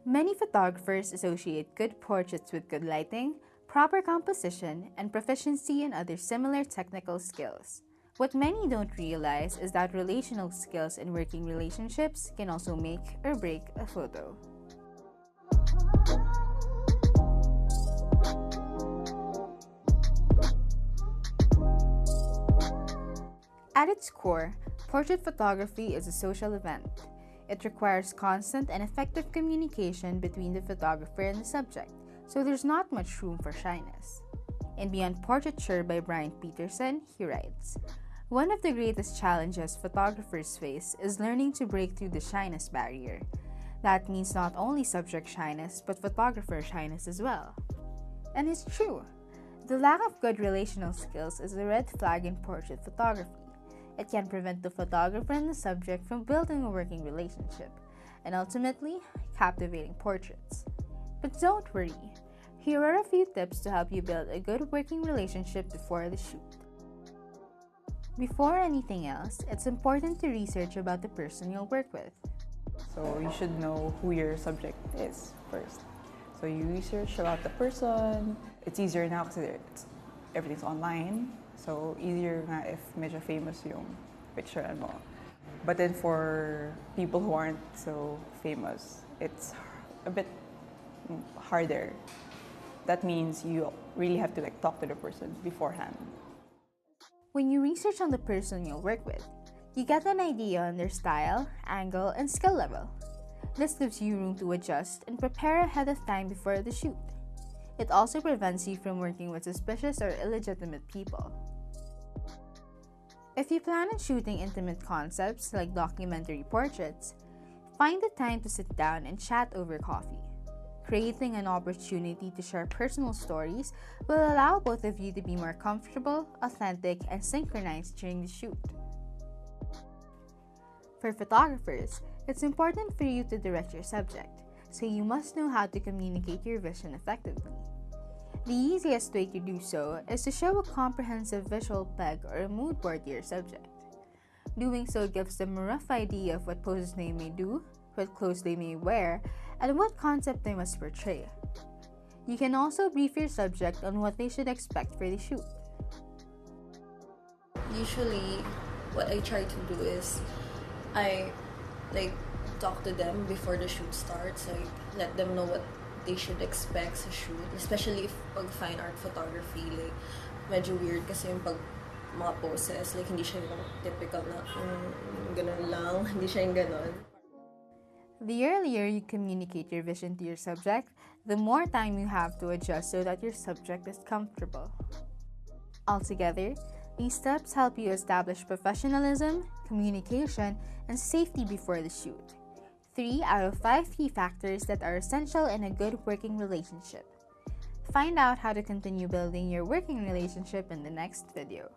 Many photographers associate good portraits with good lighting, proper composition, and proficiency in other similar technical skills. What many don't realize is that relational skills in working relationships can also make or break a photo. At its core, portrait photography is a social event. It requires constant and effective communication between the photographer and the subject, so there's not much room for shyness. In Beyond Portraiture by Brian Peterson, he writes, "One of the greatest challenges photographers face is learning to break through the shyness barrier. That means not only subject shyness, but photographer shyness as well." And it's true. The lack of good relational skills is a red flag in portrait photography. It can prevent the photographer and the subject from building a working relationship, and ultimately, captivating portraits. But don't worry. Here are a few tips to help you build a good working relationship before the shoot. Before anything else, it's important to research about the person you'll work with. So you should know who your subject is first. So you research about the person. It's easier now kasi everything's online. So easier nga if medyo famous yung picture mo. But then for people who aren't so famous, it's a bit harder. That means you really have to talk to the person beforehand. When you research on the person you'll work with, you get an idea on their style, angle, and skill level. This gives you room to adjust and prepare ahead of time before the shoot. It also prevents you from working with suspicious or illegitimate people. If you plan on shooting intimate concepts like documentary portraits, find the time to sit down and chat over coffee. Creating an opportunity to share personal stories will allow both of you to be more comfortable, authentic, and synchronized during the shoot. For photographers, it's important for you to direct your subject, so you must know how to communicate your vision effectively. The easiest way to do so is to show a comprehensive visual peg or a mood board to your subject. Doing so gives them a rough idea of what poses they may do, what clothes they may wear, and what concept they must portray. You can also brief your subject on what they should expect for the shoot. Usually, what I try to do is I talk to them before the shoot starts. I let them know what they should expect sa shoot, especially if pag fine art photography, medyo weird kasi yung pag mga poses, hindi siya yung typical na ganun lang, hindi siya yung ganun. The earlier you communicate your vision to your subject, the more time you have to adjust so that your subject is comfortable. Altogether, these steps help you establish professionalism, communication, and safety before the shoot. 3 out of 5 key factors that are essential in a good working relationship. Find out how to continue building your working relationship in the next video.